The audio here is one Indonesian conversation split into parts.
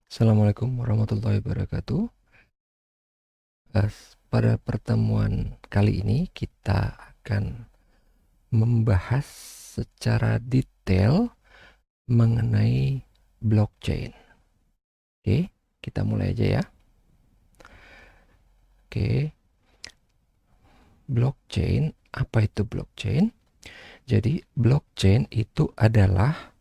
Assalamualaikum warahmatullahi wabarakatuh. Pada pertemuan kali ini kita akan membahas secara detail mengenai blockchain. Oke, kita mulai aja ya. Oke, blockchain, apa itu blockchain? Jadi blockchain itu adalah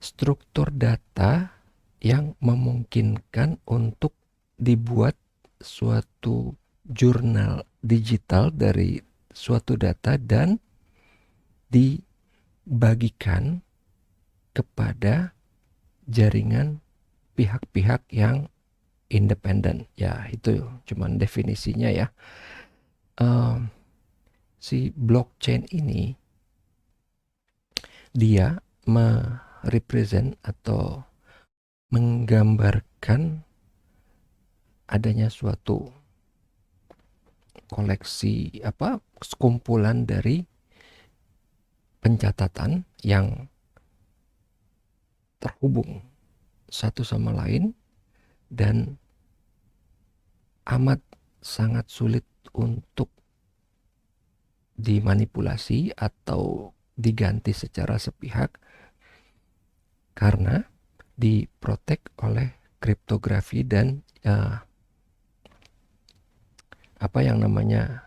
struktur data yang memungkinkan untuk dibuat suatu jurnal digital dari suatu data dan dibagikan kepada jaringan pihak-pihak yang independen. Ya, itu cuman definisinya ya. Em, si blockchain ini dia merepresent atau menggambarkan adanya suatu koleksi sekumpulan dari pencatatan yang terhubung satu sama lain dan amat sangat sulit untuk dimanipulasi atau diganti secara sepihak karena diprotek oleh kriptografi dan apa yang namanya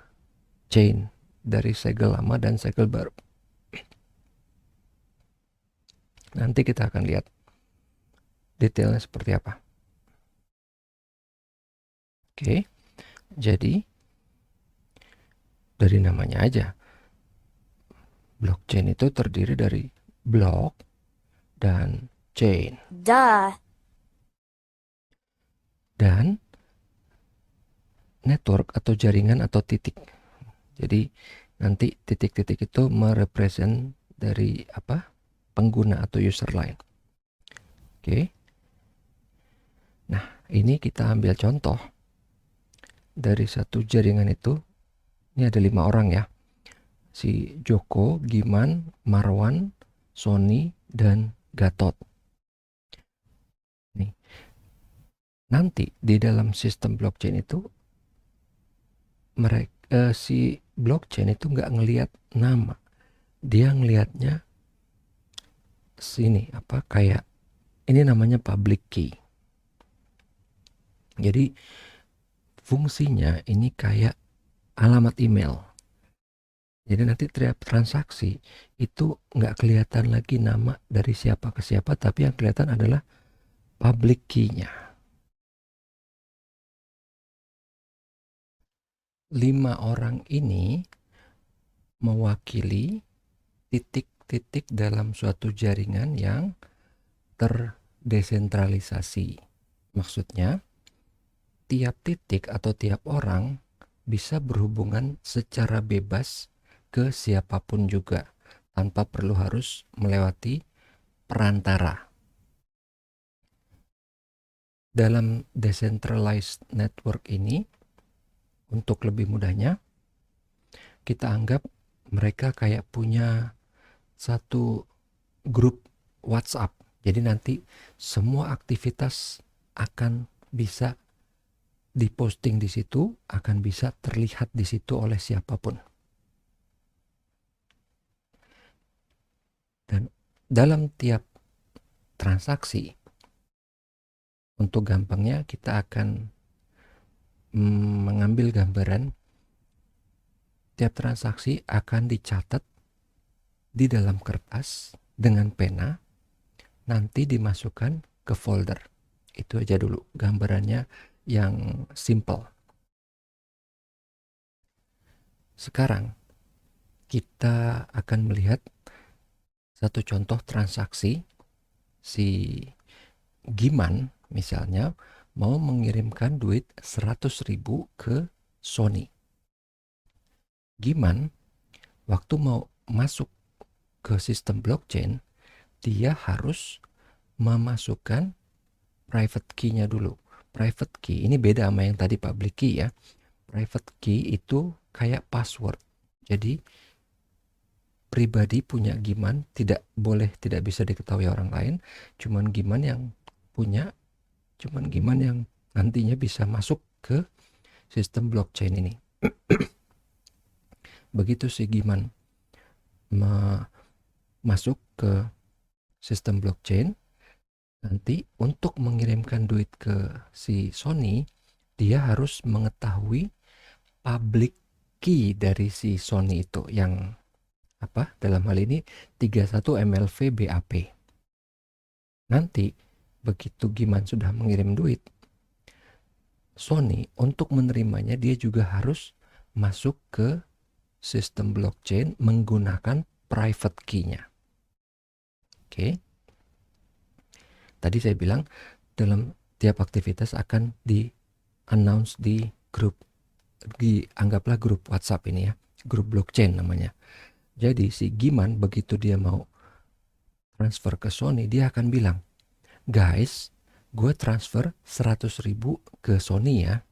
chain dari segel lama dan segel baru. Nanti kita akan lihat detailnya seperti apa. Oke, jadi dari namanya aja, blockchain itu terdiri dari block dan chain. Duh. Dan network atau jaringan atau titik. Jadi nanti titik-titik itu merepresent dari pengguna atau user lain. Oke. Nah, ini kita ambil contoh dari satu jaringan itu. Ini ada 5 orang ya. Si Joko, Giman, Marwan, Sony, dan Gatot. Nih, nanti di dalam sistem blockchain itu si blockchain itu nggak ngelihat nama, dia ngelihatnya sini kayak ini namanya public key. Jadi fungsinya ini kayak alamat email. Jadi nanti tiap transaksi itu nggak kelihatan lagi nama dari siapa ke siapa, tapi yang kelihatan adalah public key-nya. 5 orang ini mewakili titik-titik dalam suatu jaringan yang terdesentralisasi. Maksudnya, tiap titik atau tiap orang bisa berhubungan secara bebas ke siapapun juga tanpa perlu harus melewati perantara. Dalam decentralized network ini, untuk lebih mudahnya, kita anggap mereka kayak punya satu grup WhatsApp. Jadi nanti semua aktivitas akan bisa diposting di situ, akan bisa terlihat di situ oleh siapapun. Dan dalam tiap transaksi, untuk gampangnya kita akan mengambil gambaran tiap transaksi akan dicatat di dalam kertas dengan pena, nanti dimasukkan ke folder. Itu aja dulu gambarannya yang simple. Sekarang kita akan melihat satu contoh transaksi. Si Giman misalnya mau mengirimkan duit 100.000 ke Sony. Giman waktu mau masuk ke sistem blockchain, dia harus memasukkan private key-nya dulu. Private key ini beda sama yang tadi public key ya. Private key itu kayak password. Jadi pribadi punya Giman tidak bisa diketahui orang lain, cuman Giman yang punya cuman Giman yang nantinya bisa masuk ke sistem blockchain ini. Begitu si Giman masuk ke sistem blockchain, nanti untuk mengirimkan duit ke si Sony, dia harus mengetahui public key dari si Sony itu yang apa? Dalam hal ini 31 MLV BAP. Nanti begitu Giman sudah mengirim duit, Sony untuk menerimanya dia juga harus masuk ke sistem blockchain menggunakan private key-nya. Oke. Tadi saya bilang dalam tiap aktivitas akan di-announce di grup, anggaplah grup WhatsApp ini ya, grup blockchain namanya. Jadi si Giman begitu dia mau transfer ke Sony, dia akan bilang, guys, gue transfer 100.000 ke Sony ya.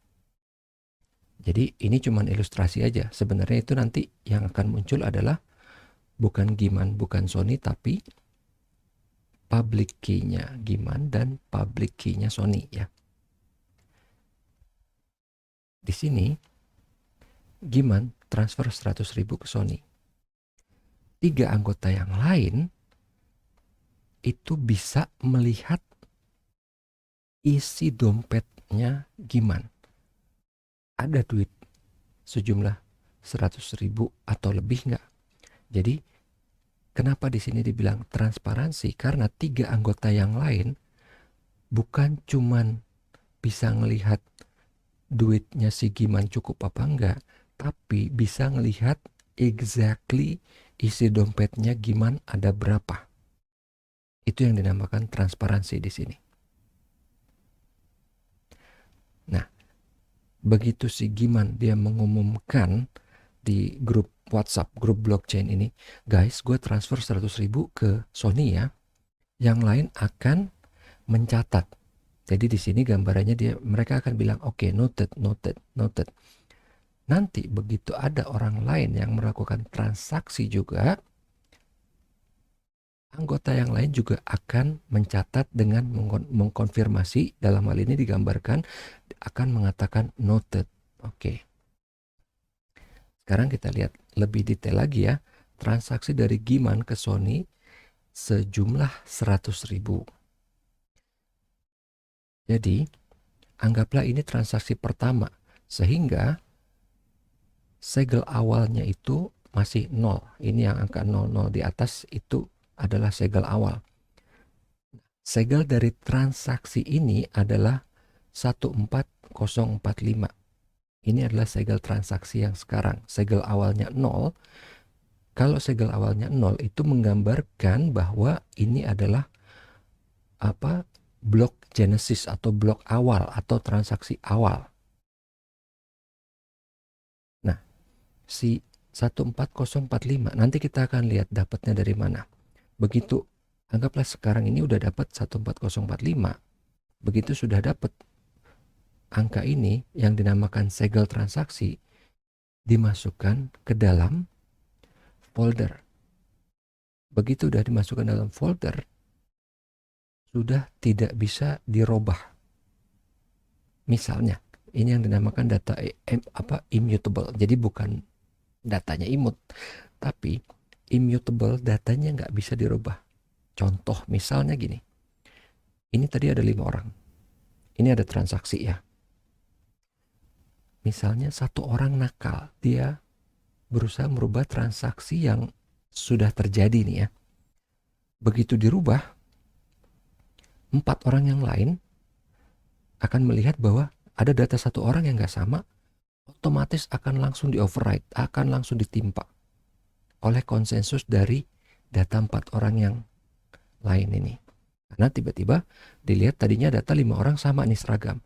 Jadi ini cuma ilustrasi aja. Sebenarnya itu nanti yang akan muncul adalah bukan Giman, bukan Sony, tapi public key-nya Giman dan public key-nya Sony ya. Di sini Giman transfer 100.000 ke Sony. 3 anggota yang lain itu bisa melihat isi dompetnya Giman. Ada duit sejumlah 100.000 atau lebih nggak? Jadi kenapa di sini dibilang transparansi? Karena 3 anggota yang lain bukan cuman bisa ngelihat duitnya si Giman cukup apa enggak, tapi bisa ngelihat exactly isi dompetnya Giman ada berapa. Itu yang dinamakan transparansi di sini. Nah, begitu si Giman dia mengumumkan di grup WhatsApp, grup blockchain ini, guys, gue transfer 100.000 ke Sony ya. Yang lain akan mencatat. Jadi di sini gambarannya mereka akan bilang, oke, noted. Nanti begitu ada orang lain yang melakukan transaksi juga, anggota yang lain juga akan mencatat dengan mengkonfirmasi, dalam hal ini digambarkan akan mengatakan noted. Oke. Sekarang kita lihat lebih detail lagi ya. Transaksi dari Giman ke Sony sejumlah 100.000. Jadi, anggaplah ini transaksi pertama, sehingga segel awalnya itu masih 0. Ini yang angka 00 di atas itu adalah segel awal. Segel dari transaksi ini adalah 14045. Ini adalah segel transaksi yang sekarang. Segel awalnya 0. Kalau segel awalnya 0 itu menggambarkan bahwa ini adalah blok genesis atau blok awal atau transaksi awal. Nah, si 14045 nanti kita akan lihat dapatnya dari mana. Begitu anggaplah sekarang ini udah dapat 14045. Begitu sudah dapat angka ini yang dinamakan segel transaksi, dimasukkan ke dalam folder. Begitu sudah dimasukkan dalam folder, sudah tidak bisa dirubah. Misalnya, ini yang dinamakan data immutable. Jadi bukan datanya imut, tapi immutable, datanya nggak bisa dirubah. Contoh misalnya gini, ini tadi ada 5 orang. Ini ada transaksi ya. Misalnya 1 orang nakal, dia berusaha merubah transaksi yang sudah terjadi nih ya. Begitu dirubah, 4 orang yang lain akan melihat bahwa ada data 1 orang yang nggak sama, otomatis akan langsung di-override, akan langsung ditimpa oleh konsensus dari data 4 orang yang lain ini. Karena tiba-tiba dilihat tadinya data 5 orang sama nih, seragam.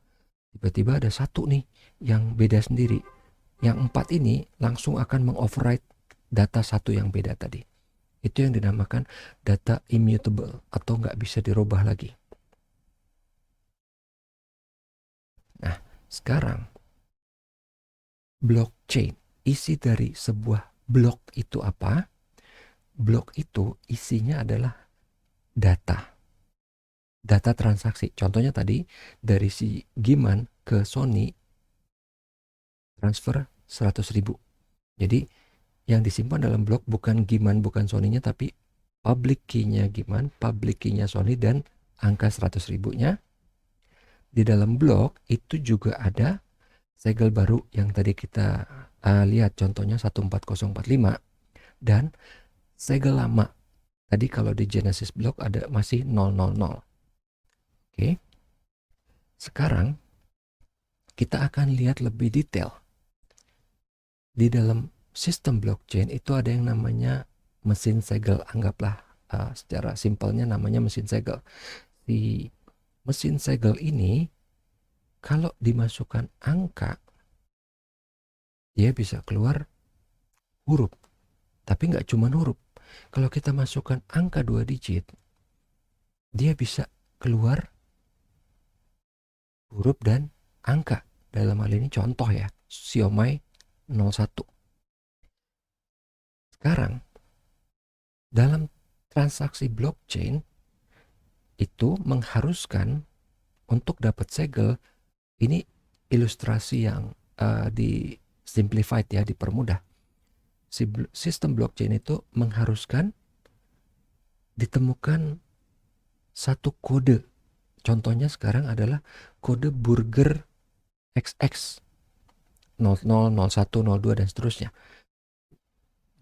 Tiba-tiba ada 1 nih yang beda sendiri. Yang 4 ini langsung akan meng-override data 1 yang beda tadi. Itu yang dinamakan data immutable atau nggak bisa dirubah lagi. Nah, sekarang blockchain, isi dari sebuah blok itu apa? Blok itu isinya adalah data. data transaksi. Contohnya tadi dari si Giman ke Sony transfer 100.000. Jadi yang disimpan dalam blok bukan Giman, bukan Sony-nya, tapi public key-nya Giman, public key-nya Sony, dan angka 100.000-nya. Di dalam blok itu juga ada segel baru yang tadi kita lihat contohnya 14045 dan segel lama. Tadi kalau di Genesis block ada masih 000. Oke. Sekarang kita akan lihat lebih detail. Di dalam sistem blockchain itu ada yang namanya mesin segel. Anggaplah secara simpelnya namanya mesin segel. Di mesin segel ini kalau dimasukkan angka, dia bisa keluar huruf. Tapi nggak cuma huruf. Kalau kita masukkan angka 2 digit, dia bisa keluar huruf dan angka. Dalam hal ini contoh ya, siomay 01. Sekarang, dalam transaksi blockchain, itu mengharuskan untuk dapat segel, ini ilustrasi yang di simplified ya, dipermudah. Sistem blockchain itu mengharuskan ditemukan satu kode. Contohnya sekarang adalah kode burger XX 00, 01, 02 dan seterusnya.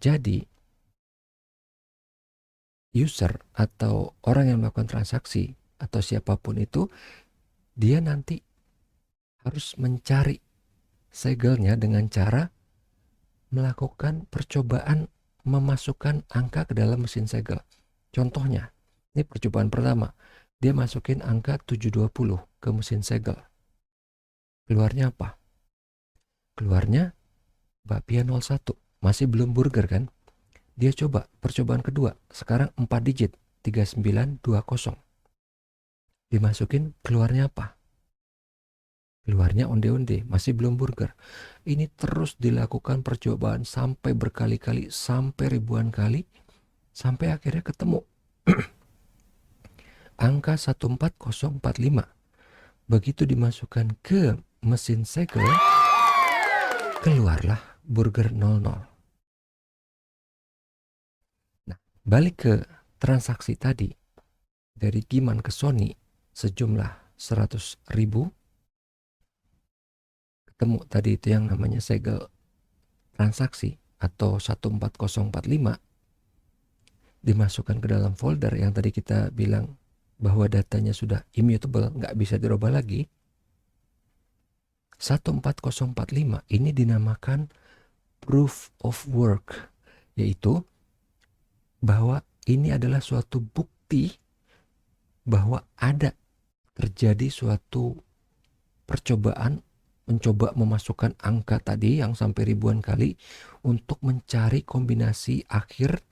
Jadi user atau orang yang melakukan transaksi atau siapapun itu, dia nanti harus mencari segelnya dengan cara melakukan percobaan memasukkan angka ke dalam mesin segel. Contohnya, ini percobaan pertama. Dia masukin angka 720 ke mesin segel. Keluarnya apa? Keluarnya bakpia 01. Masih belum burger kan? Dia coba percobaan kedua. Sekarang 4 digit, 3920. Dimasukin, keluarnya apa? Keluarnya onde-onde, masih belum burger. Ini terus dilakukan percobaan sampai berkali-kali, sampai ribuan kali, sampai akhirnya ketemu angka 14045. Begitu dimasukkan ke mesin segel, keluarlah burger 00. Nah, balik ke transaksi tadi, dari Giman ke Sony sejumlah 100.000, ketemu tadi itu yang namanya segel transaksi atau 14045, dimasukkan ke dalam folder yang tadi kita bilang bahwa datanya sudah immutable, nggak bisa dirubah lagi. 14045 ini dinamakan proof of work, yaitu bahwa ini adalah suatu bukti bahwa ada terjadi suatu percobaan mencoba memasukkan angka tadi yang sampai ribuan kali untuk mencari kombinasi akhir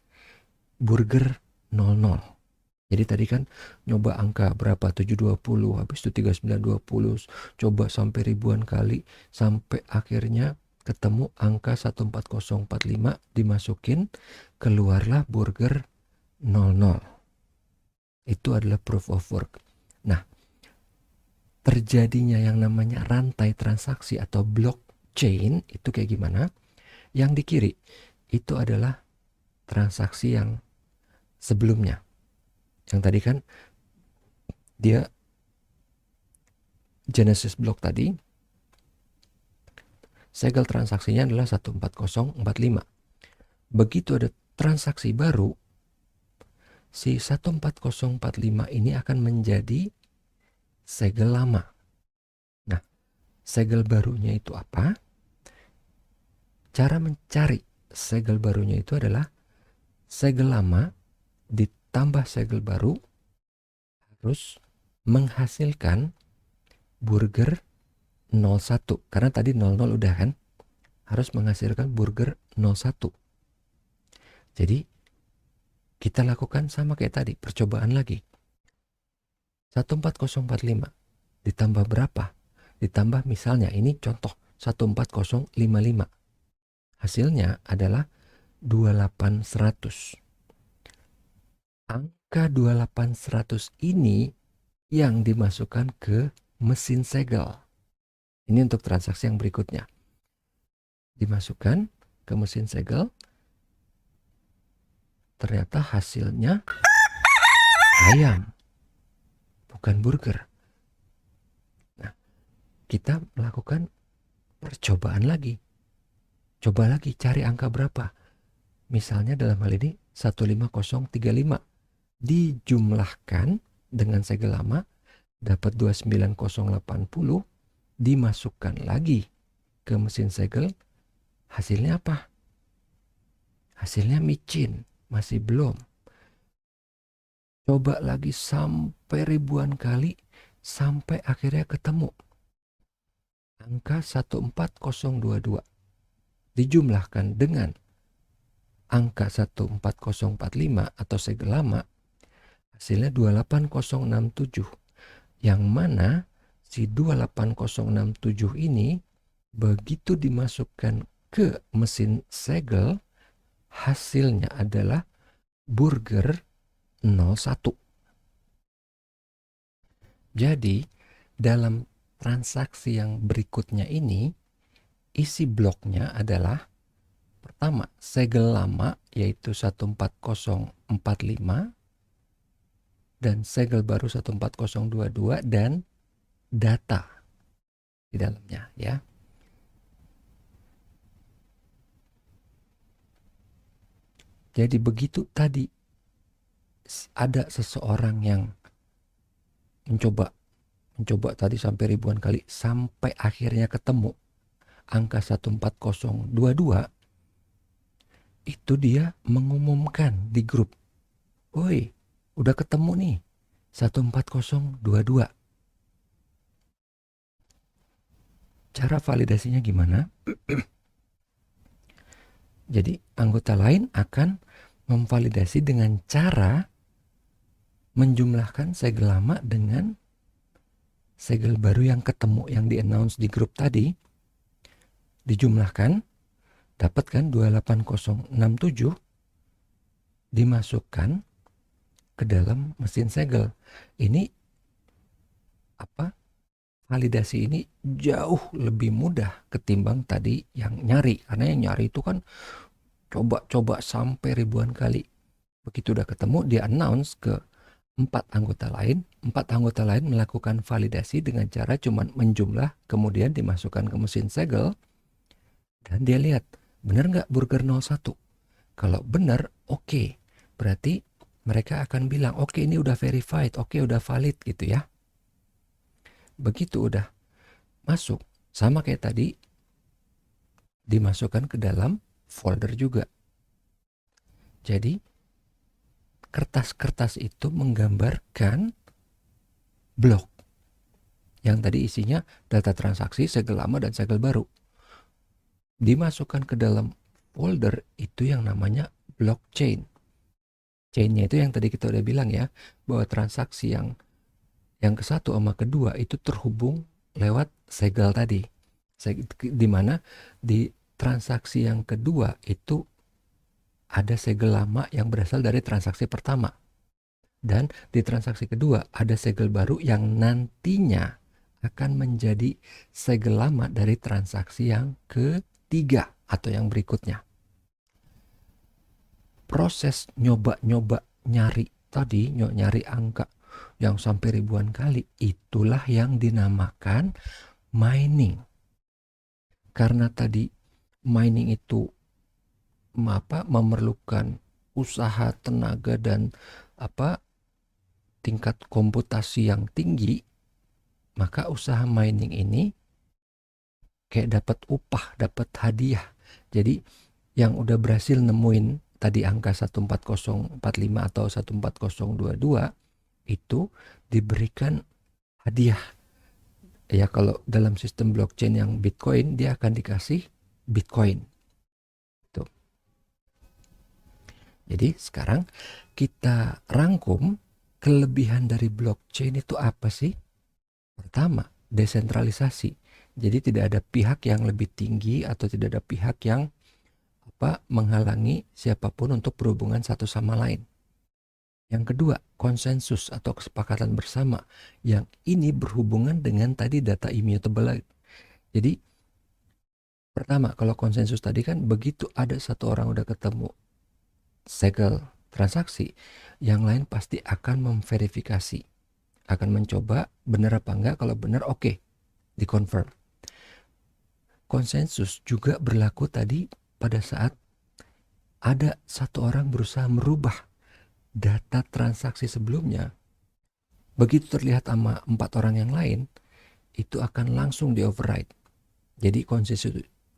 burger 00. Jadi tadi kan nyoba angka berapa, 720, habis itu 3920, coba sampai ribuan kali, sampai akhirnya ketemu angka 14045, dimasukin, keluarlah burger 00. Itu adalah proof of work. Nah, terjadinya yang namanya rantai transaksi atau blockchain itu kayak gimana? Yang di kiri itu adalah transaksi yang sebelumnya. Yang tadi kan dia Genesis block tadi, segel transaksinya adalah 14045. Begitu ada transaksi baru, si 14045 ini akan menjadi segel lama. Nah, segel barunya itu apa? Cara mencari segel barunya itu adalah segel lama ditambah segel baru harus menghasilkan burger 01. Karena tadi 00 udah kan? Harus menghasilkan burger 01. Jadi kita lakukan sama kayak tadi, percobaan lagi. 14045 ditambah berapa? Ditambah misalnya ini contoh 14055. Hasilnya adalah 28100. Angka 28100 ini yang dimasukkan ke mesin segel. Ini untuk transaksi yang berikutnya. Dimasukkan ke mesin segel, ternyata hasilnya ayam, bukan burger. Nah, kita melakukan percobaan lagi. Coba lagi cari angka berapa. Misalnya dalam hal ini 15035 dijumlahkan dengan segel lama dapat 29080, dimasukkan lagi ke mesin segel, hasilnya apa? Hasilnya micin, masih belum. Coba lagi sampai ribuan kali sampai akhirnya ketemu angka 14022 dijumlahkan dengan angka 14045 atau segel lama, hasilnya 28067, yang mana si 28067 ini begitu dimasukkan ke mesin segel, hasilnya adalah burger 01. Jadi dalam transaksi yang berikutnya ini, isi bloknya adalah pertama segel lama yaitu 14045 dan segel baru 14022 dan data di dalamnya ya. Jadi begitu tadi ada seseorang yang mencoba tadi sampai ribuan kali sampai akhirnya ketemu angka 14022, itu dia mengumumkan di grup, "Woi, udah ketemu nih 14022." Cara validasinya gimana? Jadi anggota lain akan memvalidasi dengan cara menjumlahkan segel lama dengan segel baru yang ketemu, yang di-announce di grup tadi, dijumlahkan, dapat kan 28067, dimasukkan ke dalam mesin segel. Ini validasi ini jauh lebih mudah ketimbang tadi yang nyari, karena yang nyari itu kan coba sampai ribuan kali. Begitu udah ketemu, dia announce ke 4 anggota lain melakukan validasi dengan cara cuman menjumlah, kemudian dimasukkan ke mesin segel, dan dia lihat benar nggak burger 01. Kalau benar, oke. Berarti mereka akan bilang, oke, ini udah verified, oke, udah valid gitu ya. Begitu udah masuk, sama kayak tadi, dimasukkan ke dalam folder juga. Jadi kertas-kertas itu menggambarkan blok yang tadi isinya data transaksi, segel lama dan segel baru. Dimasukkan ke dalam folder itu yang namanya blockchain. Chainnya itu yang tadi kita udah bilang ya, bahwa transaksi yang ke-1 sama kedua itu terhubung lewat segel tadi. Di mana di transaksi yang kedua itu ada segel lama yang berasal dari transaksi pertama. Dan di transaksi kedua ada segel baru yang nantinya akan menjadi segel lama dari transaksi yang ketiga atau yang berikutnya. Proses nyoba nyari tadi, nyari angka yang sampai ribuan kali, itulah yang dinamakan mining. Karena tadi mining itu memerlukan usaha, tenaga, dan tingkat komputasi yang tinggi, maka usaha mining ini kayak dapat upah, dapat hadiah. Jadi yang udah berhasil nemuin tadi angka 14045 atau 14022 itu diberikan hadiah. Ya, kalau dalam sistem blockchain yang Bitcoin, dia akan dikasih Bitcoin. Tuh. Jadi sekarang kita rangkum kelebihan dari blockchain itu apa sih? Pertama, desentralisasi. Jadi tidak ada pihak yang lebih tinggi atau tidak ada pihak yang menghalangi siapapun untuk berhubungan satu sama lain. Yang kedua, konsensus atau kesepakatan bersama. Yang ini berhubungan dengan tadi data immutable. Jadi, pertama, kalau konsensus tadi kan begitu ada satu orang udah ketemu segel transaksi, yang lain pasti akan memverifikasi. Akan mencoba benar apa enggak, kalau benar oke, dikonfirm. Konsensus juga berlaku tadi pada saat ada satu orang berusaha merubah data transaksi sebelumnya. Begitu terlihat sama 4 orang yang lain, itu akan langsung di-override. Jadi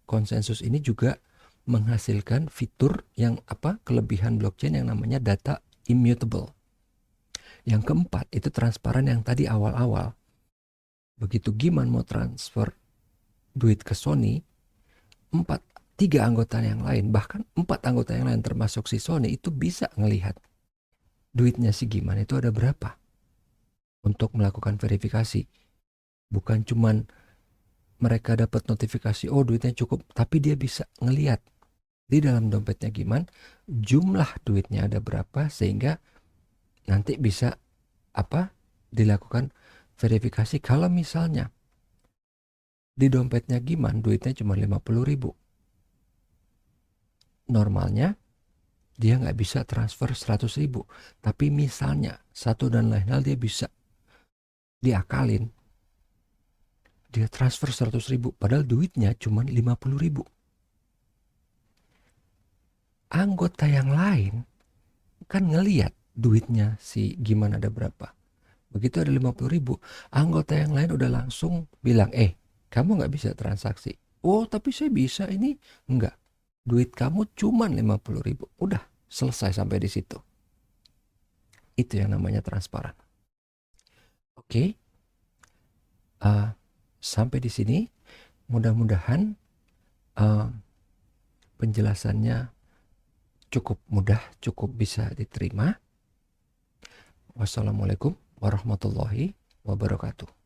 konsensus ini juga menghasilkan fitur yang kelebihan blockchain yang namanya data immutable. Yang keempat, itu transparan yang tadi awal-awal. Begitu Giman mau transfer duit ke Sony, 3 anggota yang lain, bahkan 4 anggota yang lain termasuk si Sony itu bisa ngelihat duitnya si Giman itu ada berapa untuk melakukan verifikasi. Bukan cuman mereka dapat notifikasi, oh duitnya cukup, tapi dia bisa ngelihat di dalam dompetnya Giman jumlah duitnya ada berapa, sehingga nanti bisa dilakukan verifikasi. Kalau misalnya di dompetnya Giman duitnya cuma 50.000, normalnya dia nggak bisa transfer 100.000, tapi misalnya satu dan lain hal dia bisa diakalin, dia transfer 100.000 padahal duitnya cuma 50.000. Anggota yang lain kan ngeliat duitnya si Giman ada berapa. Begitu ada 50.000, anggota yang lain udah langsung bilang, kamu nggak bisa transaksi. Oh tapi saya bisa, ini enggak, duit kamu cuma 50.000. Udah selesai sampai di situ. Itu yang namanya transparan. Oke. Sampai di sini mudah-mudahan penjelasannya cukup mudah, cukup bisa diterima. Wassalamualaikum warahmatullahi wabarakatuh.